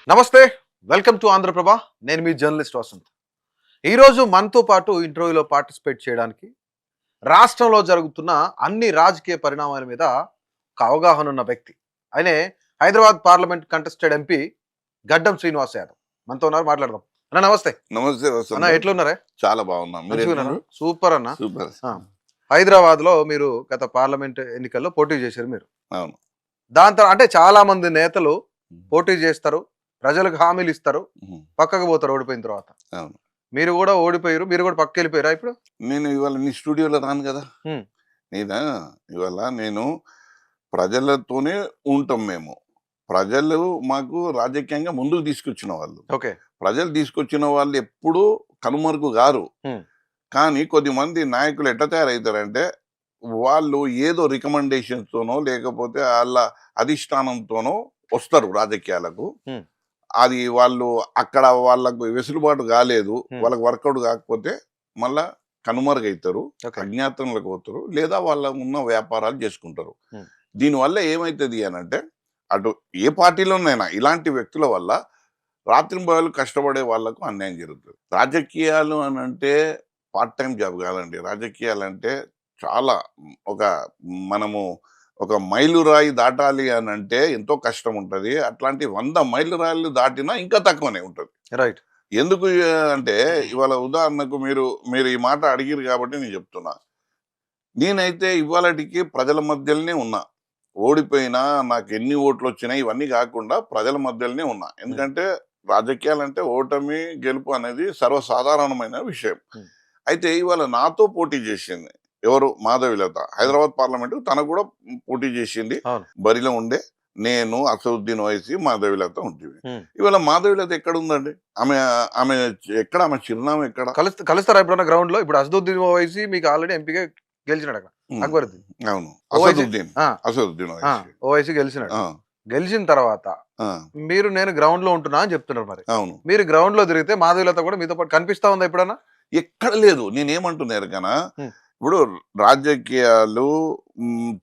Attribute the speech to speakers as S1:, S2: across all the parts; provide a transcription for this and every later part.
S1: నమస్తే, welcome to Andhraprabha. నేను మీ journalist Vasant. ఈరోజు మనతో పాటు ఇంటర్వ్యూలో పార్టిసిపేట్ చేయడానికి రాష్ట్రంలో జరుగుతున్న అన్ని రాజకీయ పరిణామాల మీద ఒక అవగాహన ఉన్న వ్యక్తి. ఆయనే హైదరాబాద్ పార్లమెంట్ కంటెస్టెడ్ ఎంపీ గడ్డం శ్రీనివాస్ యాదవ్. మనతో ఉన్నారు, మాట్లాడదాం. అన్న నమస్తే.
S2: నమస్తే
S1: అన్న, ఎట్లున్నారే?
S2: చాలా బాగున్నాం.
S1: సూపర్ అన్న.
S2: సూపర్.
S1: హైదరాబాద్ లో మీరు గత పార్లమెంట్ ఎన్నికల్లో పోటీ చేశారు మీరు.
S2: అవును.
S1: దాంతో అంటే చాలా మంది నేతలు పోటీ చేస్తారు, ప్రజలకు హామీలు ఇస్తారు, పక్కకు పోతారు ఓడిపోయిన తర్వాత.
S2: అవును.
S1: మీరు కూడా ఓడిపోయారు, మీరు కూడా పక్కకి వెళ్ళిపోయారా? ఇప్పుడు
S2: నేను ఇవాళ నీ స్టూడియోలో రాను కదా. నేను ప్రజలతోనే ఉంటాం. మేము ప్రజలు మాకు రాజకీయంగా ముందుకు తీసుకొచ్చిన వాళ్ళు.
S1: ఓకే.
S2: ప్రజలు తీసుకొచ్చిన వాళ్ళు ఎప్పుడూ కనుమరుగు గారు. కానీ కొద్దిమంది నాయకులు ఎట్లా తయారవుతారంటే, వాళ్ళు ఏదో రికమెండేషన్స్ తోనో లేకపోతే వాళ్ళ అధిష్టానంతోనో వస్తారు రాజకీయాలకు. అది వాళ్ళు అక్కడ వాళ్ళకు వెసులుబాటు కాలేదు, వాళ్ళకి వర్కౌట్ కాకపోతే మళ్ళా కనుమరుగవుతారు, అజ్ఞాతంలోకి పోతారు, లేదా వాళ్ళ ఉన్న వ్యాపారాలు చేసుకుంటారు. దీనివల్ల ఏమవుతుంది అని అంటే, అటు ఏ పార్టీలోనైనా ఇలాంటి వ్యక్తుల వల్ల రాత్రింబగళ్ళు కష్టపడే వాళ్లకు అన్యాయం జరుగుతుంది. రాజకీయాలు అని అంటే పార్ట్ టైం జాబ్ కాదండి. రాజకీయాలు అంటే చాలా మనము ఒక మైలురాయి దాటాలి అని అంటే ఎంతో కష్టం ఉంటుంది. అట్లాంటి 100 మైలురాయిలు దాటినా ఇంకా తక్కువనే ఉంటుంది.
S1: రైట్.
S2: ఎందుకు అంటే, ఇవాళ ఉదాహరణకు మీరు ఈ మాట అడిగిరు కాబట్టి నేను చెప్తున్నా. నేనైతే ఇవాళకి ప్రజల మధ్యలోనే ఉన్నా. ఓడిపోయినా, నాకు ఎన్ని ఓట్లు వచ్చినాయి ఇవన్నీ కాకుండా ప్రజల మధ్యలోనే ఉన్నా. ఎందుకంటే రాజకీయాలంటే ఓటమి గెలుపు అనేది సర్వసాధారణమైన విషయం. అయితే ఇవాళ నాతో పోటీ చేసింది ఎవరు? మాధవిలత. హైదరాబాద్ పార్లమెంట్ తనకు కూడా పోటీ చేసింది. బరిలో ఉండే నేను, అసదుద్దీన్ ఓవైసీ, మాధవిలత ఉంటుంది. ఇవాళ మాధవిలత ఎక్కడ ఉందండి? ఆమె ఎక్కడ? ఆమె చిరునామా ఎక్కడ?
S1: కలుస్తారా ఎప్పుడన్నా గ్రౌండ్ లో? ఇప్పుడు అసదుద్దీన్ ఓవైసీ మీకు ఆల్రెడీ ఎంపీగా గెలిచినాడు అక్కడ.
S2: అవును. అసదుద్దీన్
S1: ఓవైసీ గెలిచినాడు. గెలిచిన తర్వాత నేను గ్రౌండ్ లో ఉంటున్నా అని చెప్తున్నారు. మరి
S2: అవును,
S1: మీరు గ్రౌండ్ లో తిరిగితే మాధవిలత కూడా మీతో పాటు కనిపిస్తా ఉందా ఎప్పుడన్నా?
S2: ఎక్కడ లేదు. నేనేమంటున్నారు కన్నా, ఇప్పుడు రాజకీయాలు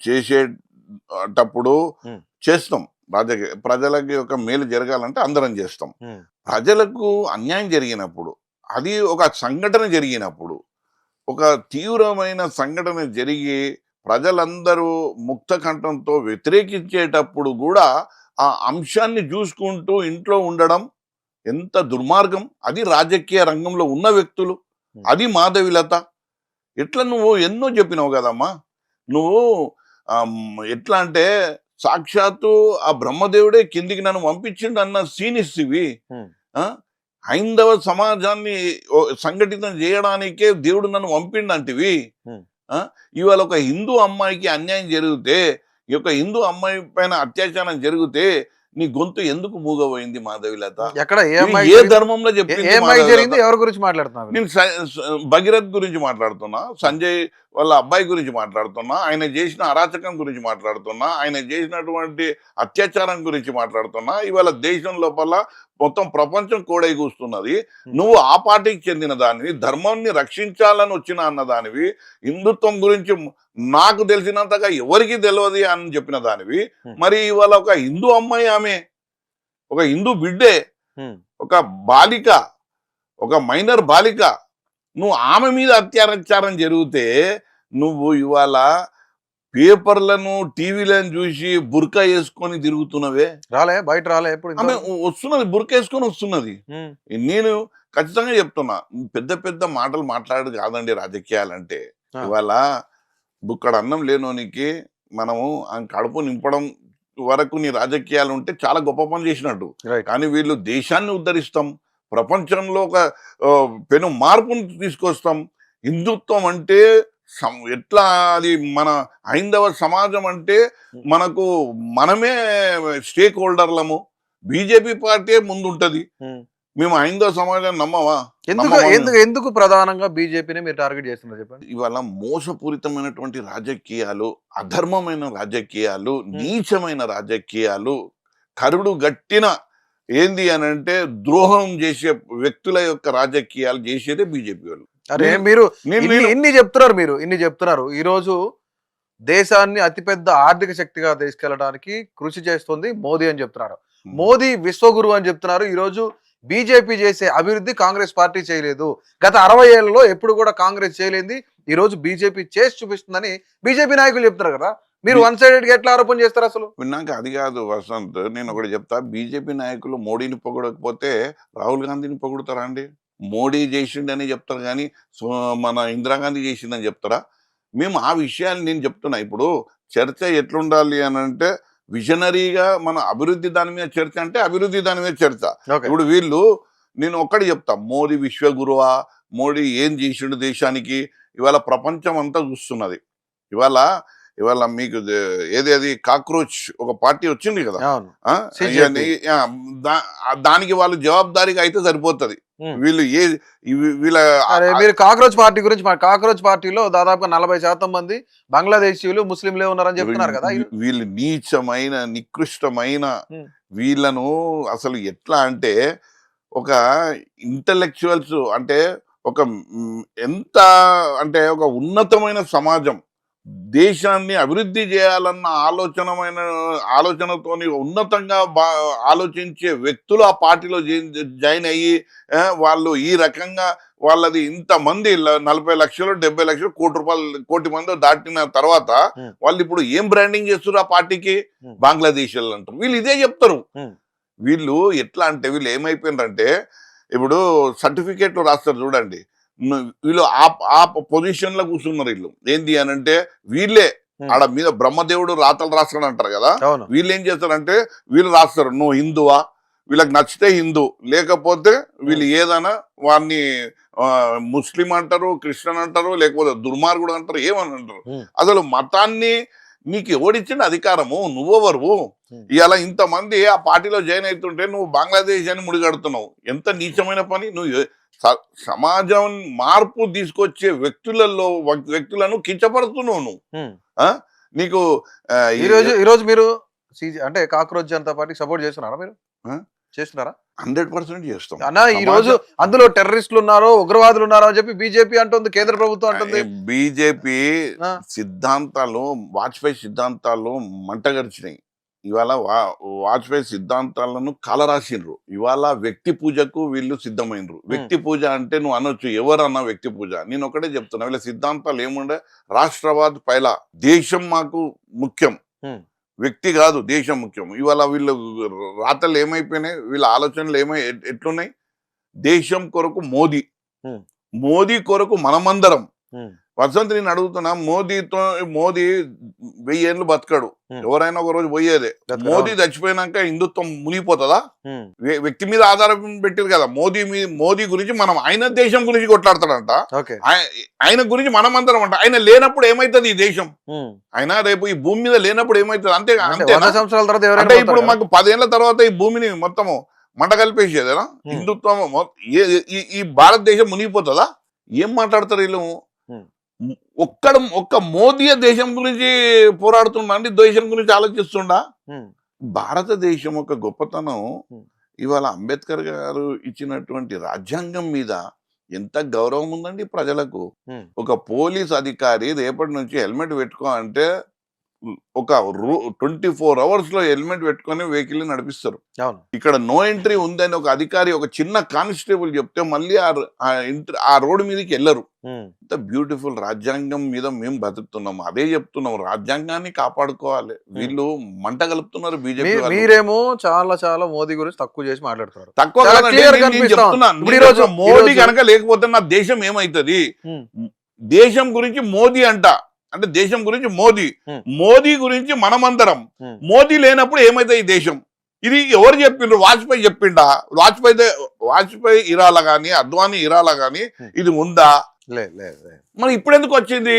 S2: చేసేటప్పుడు చేస్తాం. ప్రజలకి ఒక మేలు జరగాలంటే అందరం చేస్తాం. ప్రజలకు అన్యాయం జరిగినప్పుడు, అది ఒక సంఘటన జరిగినప్పుడు, ఒక తీవ్రమైన సంఘటన జరిగి ప్రజలందరూ ముక్త కంఠంతో వ్యతిరేకించేటప్పుడు కూడా ఆ అంశాన్ని చూసుకుంటూ ఇంట్లో ఉండడం ఎంత దుర్మార్గం. అది రాజకీయ రంగంలో ఉన్న వ్యక్తులు, అది మాధవిలత. ఎట్లా నువ్వు ఎన్నో చెప్పినావు కదమ్మా. నువ్వు ఎట్లా అంటే, సాక్షాత్తు ఆ బ్రహ్మదేవుడే కిందికి నన్ను పంపించిండు అన్న సీనిస్తివి. హైందవ సమాజాన్ని సంఘటితం చేయడానికే దేవుడు నన్ను పంపిండంటివి. ఇవాళ ఒక హిందూ అమ్మాయికి అన్యాయం జరిగితే, ఈ యొక్క హిందూ అమ్మాయి పైన అత్యాచారం జరిగితే నీ గొంతు ఎందుకు మూగపోయింది మాధవిలత?
S1: ఎక్కడ
S2: ఏ ధర్మంలో చెప్పింది?
S1: ఎవరి గురించి మాట్లాడుతున్నా?
S2: నేను భగీరథ్ గురించి మాట్లాడుతున్నా, సంజయ్ వాళ్ళ అబ్బాయి గురించి మాట్లాడుతున్నా, ఆయన చేసిన అరాచకం గురించి మాట్లాడుతున్నా, ఆయన చేసినటువంటి అత్యాచారం గురించి మాట్లాడుతున్నా. ఇవాళ దేశం లోపల మొత్తం ప్రపంచం కోడై కూస్తున్నది. నువ్వు ఆ పార్టీకి చెందిన దానివి, ధర్మాన్ని రక్షించాలని వచ్చిన అన్నదానివి, హిందుత్వం గురించి నాకు తెలిసినంతగా ఎవరికి తెలియదు అని చెప్పిన దానివి. మరి ఇవాళ ఒక హిందూ అమ్మాయి, ఆమె ఒక హిందూ బిడ్డే, ఒక బాలిక, ఒక మైనర్ బాలిక, నువ్వు ఆమె మీద అత్యాచారం జరిగితే నువ్వు ఇవాళ పేపర్లను టీవీలను చూసి బుర్కా వేసుకొని తిరుగుతున్నవే.
S1: బయట రాలే ఎప్పుడు?
S2: ఆమె వస్తున్నది, బుర్కా వేసుకొని వస్తున్నది. నేను ఖచ్చితంగా చెప్తున్నా, పెద్ద పెద్ద మాటలు మాట్లాడదు కాదండి రాజకీయాలంటే. ఇవాళ బుక్కడ అన్నం లేనోనికి మనము కడుపు నింపడం వరకు నీ రాజకీయాలు ఉంటే చాలా గొప్ప పని చేసినట్టు. కానీ వీళ్ళు దేశాన్ని ఉద్ధరిస్తాం, ప్రపంచంలో ఒక పెను మార్పును తీసుకొస్తాం. హిందుత్వం అంటే ఎట్లా, అది మన హైందవ సమాజం అంటే మనకు మనమే స్టేక్ హోల్డర్లము. బీజేపీ పార్టీ ముందుంటది, మేము హైందవ సమాజాన్ని నమ్మవా?
S1: ఎందుకు ప్రధానంగా బీజేపీని మీరు టార్గెట్ చేస్తున్నారు చెప్పండి?
S2: ఇవాళ మోసపూరితమైనటువంటి రాజకీయాలు, అధర్మమైన రాజకీయాలు, నీచమైన రాజకీయాలు, కరుడు గట్టిన ఏంది అని అంటే ద్రోహం చేసే వ్యక్తుల యొక్క రాజకీయాలు చేసేదే బీజేపీ వాళ్ళు.
S1: అరే, మీరు ఇన్ని చెప్తున్నారు. ఈ రోజు దేశాన్ని అతిపెద్ద ఆర్థిక శక్తిగా తీసుకెళ్లడానికి కృషి చేస్తుంది మోదీ అని చెప్తున్నారు. మోదీ విశ్వగురు అని చెప్తున్నారు. ఈ రోజు బీజేపీ చేసే అభివృద్ధి కాంగ్రెస్ పార్టీ చేయలేదు. గత 60 ఏళ్లలో ఎప్పుడు కూడా కాంగ్రెస్ చేయలేంది ఈ రోజు బీజేపీ చేసి చూపిస్తుందని బీజేపీ నాయకులు చెప్తున్నారు కదా. మీరు వన్ సైడెడ్ గా ఎట్లా ఆరోపణ చేస్తారు అసలు?
S2: విన్నాక అది కాదు వసంత్, నేను ఒకటి చెప్తా. బీజేపీ నాయకులు మోడీని పొగడకపోతే రాహుల్ గాంధీని పొగుడుతారా అండి? మోడీ చేసిండని చెప్తారు కానీ మన ఇందిరాగాంధీ చేసిందని చెప్తారా? మేము ఆ విషయాన్ని నేను చెప్తున్నా. ఇప్పుడు చర్చ ఎట్లుండాలి అని అంటే విజనరీగా మన అభివృద్ధి దాని మీద చర్చ అంటే అభివృద్ధి దాని మీద చర్చ. ఇప్పుడు వీళ్ళు నేను ఒక్కటి చెప్తా, మోడీ విశ్వగురువా, మోడీ ఏం చేసిండు దేశానికి, ఇవాళ ప్రపంచం అంతా చూస్తున్నది. ఇవాళ మీకు ఏది కాక్రోచ్ ఒక పార్టీ వచ్చింది కదా, దానికి వాళ్ళు జవాబుదారీగా అయితే సరిపోతుంది. వీళ్ళు
S1: మీరు కాక్రోచ్ పార్టీ గురించి, కాక్రోచ్ పార్టీలో దాదాపు 40% మంది బంగ్లాదేశీయులు ముస్లింలే ఉన్నారని చెప్తున్నారు కదా.
S2: వీళ్ళు నీచమైన నికృష్టమైన వీళ్ళను అసలు ఎట్లా అంటే ఒక ఇంటలెక్చువల్స్ అంటే ఎంత అంటే ఒక ఉన్నతమైన సమాజం దేశాన్ని అభివృద్ధి చేయాలన్న ఆలోచనతోని ఉన్నతంగా ఆలోచించే వ్యక్తులు ఆ పార్టీలో జాయిన్ అయ్యి వాళ్ళు ఈ రకంగా వాళ్ళది ఇంతమంది 40 లక్షలు 70 లక్షలు కోటి మంది దాటిన తర్వాత వాళ్ళు ఇప్పుడు ఏం బ్రాండింగ్ చేస్తారు ఆ పార్టీకి? బంగ్లాదేశ్ అంటారు. వీళ్ళు ఇదే చెప్తారు. వీళ్ళు ఎట్లా అంటే వీళ్ళు ఏమైపోయినారంటే ఇప్పుడు సర్టిఫికేట్లు రాస్తారు చూడండి, వీళ్ళు ఆ పొజిషన్ లో కూర్చున్నారు. వీళ్ళు ఏంటి అని అంటే వీళ్ళే ఆడ మీద బ్రహ్మదేవుడు రాతలు రాస్తాడు అంటారు కదా, వీళ్ళు ఏం చేస్తారంటే వీళ్ళు రాస్తారు నువ్వు హిందువా, వీళ్ళకి నచ్చితే హిందూ, లేకపోతే వీళ్ళు ఏదైనా వాడిని ముస్లిం అంటారు, క్రిస్టియన్ అంటారు, లేకపోతే దుర్మార్గుడు అంటారు, ఏమని అంటారు. అసలు మతాన్ని నీకు ఎవడిచ్చిన అధికారము? నువ్వెవరు? ఇవాళ ఇంతమంది ఆ పార్టీలో జాయిన్ అవుతుంటే నువ్వు బంగ్లాదేశ్ అని ముడిగడుతున్నావు. ఎంత నీచమైన పని! నువ్వు సమాజం మార్పు తీసుకొచ్చే వ్యక్తులను కించపడుతున్నావు నువ్వు. నీకు
S1: ఈరోజు మీరు అంటే కాక్రోచ్ జనతా పార్టీ సపోర్ట్ చేస్తున్నారా? మీరు చేస్తున్నారా?
S2: 100% చేస్తాం
S1: అన్నా. ఈ రోజు అందులో టెర్రరిస్టులు ఉన్నారో ఉగ్రవాదులు ఉన్నారో అని చెప్పి బీజేపీ అంటుంది, కేంద్ర ప్రభుత్వం అంటుంది.
S2: బీజేపీ సిద్ధాంతాలు, వాజ్పేయి సిద్ధాంతాలు మంటగరిచినాయి. ఇవాళ వాజ్పేయి సిద్ధాంతాలను కలరాసిండ్రు. ఇవాళ వ్యక్తి పూజకు వీళ్ళు సిద్ధమైనరు. వ్యక్తి పూజ అంటే నువ్వు అనొచ్చు, ఎవరన్నా వ్యక్తి పూజ. నేను ఒకటే చెప్తున్నా, వీళ్ళ సిద్ధాంతాలు ఏముండే, రాష్ట్రవాద్ పైలా, దేశం మాకు ముఖ్యం, వ్యక్తి కాదు దేశం ముఖ్యం. ఇవాళ వీళ్ళు రాతలు ఏమైపోయినాయి, వీళ్ళ ఆలోచనలు ఎట్లున్నాయి? దేశం కొరకు మోదీ, మోదీ కొరకు మనమందరం. వసంత్ నేను అడుగుతున్నా, మోదీ 1000 ఏళ్ళు బతకాడు, ఎవరైనా ఒక రోజు పోయేదే. మోదీ చచ్చిపోయినాక హిందుత్వం మునిగిపోతుందా? వ్యక్తి మీద ఆధారం పెట్టారు కదా. మోదీ గురించి మనం, ఆయన దేశం గురించి కొట్లాడతాడంట, ఆయన గురించి మనమందరం అంట. ఆయన లేనప్పుడు ఏమైతుంది ఈ దేశం? ఆయన రేపు ఈ భూమి మీద లేనప్పుడు ఏమైతుంది? అంతే. అంటే ఇప్పుడు మాకు 10 ఏళ్ల తర్వాత ఈ భూమిని మొత్తము మంట కలిపేసేదేనా హిందుత్వం? ఈ భారతదేశం మునిగిపోతుందా? ఏం మాట్లాడతారు వీళ్ళు? ఒక్క మోదీ దేశం గురించి పోరాడుతుండ అండి, దేశం గురించి ఆలోచిస్తుండా? భారతదేశం ఒక గొప్పతనం ఇవాళ అంబేద్కర్ గారు ఇచ్చినటువంటి రాజ్యాంగం మీద ఎంత గౌరవం ఉందండి ప్రజలకు. ఒక పోలీస్ అధికారి రేపటి నుంచి హెల్మెట్ పెట్టుకో అంటే ఒక 24 hours లో హెల్మెట్ పెట్టుకొని వెహికల్ నడిపిస్తారు. ఇక్కడ నో ఎంట్రీ ఉందని ఒక అధికారి, ఒక చిన్న కానిస్టేబుల్ చెప్తే మళ్ళీ ఆ రోడ్డు మీదకి వెళ్ళరు. ఇంత బ్యూటిఫుల్ రాజ్యాంగం మీద మేము బతుకుతున్నాం. అదే చెప్తున్నాం, రాజ్యాంగాన్ని కాపాడుకోవాలి. వీళ్ళు మంట కలుపుతున్నారు బీజేపీ.
S1: మీరేమో చాలా మోదీ గురించి తక్కువ చేసి మాట్లాడుతున్నారు.
S2: తక్కువ చెప్తున్నా, మోదీ కనుక లేకపోతే నా దేశం ఏమైతుంది? దేశం గురించి మోదీ అంట అంటే దేశం గురించి మోదీ గురించి మనమందరం. మోదీ లేనప్పుడు ఏమైతే ఈ దేశం? ఇది ఎవరు చెప్పిండ్రు? వాజ్పేయి చెప్పిండా? వాజ్పేయి ఇరాల గాని, అద్వానీ ఇరాల గాని ఇది ఉందా?
S1: లే.
S2: మరి ఇప్పుడు ఎందుకు వచ్చింది?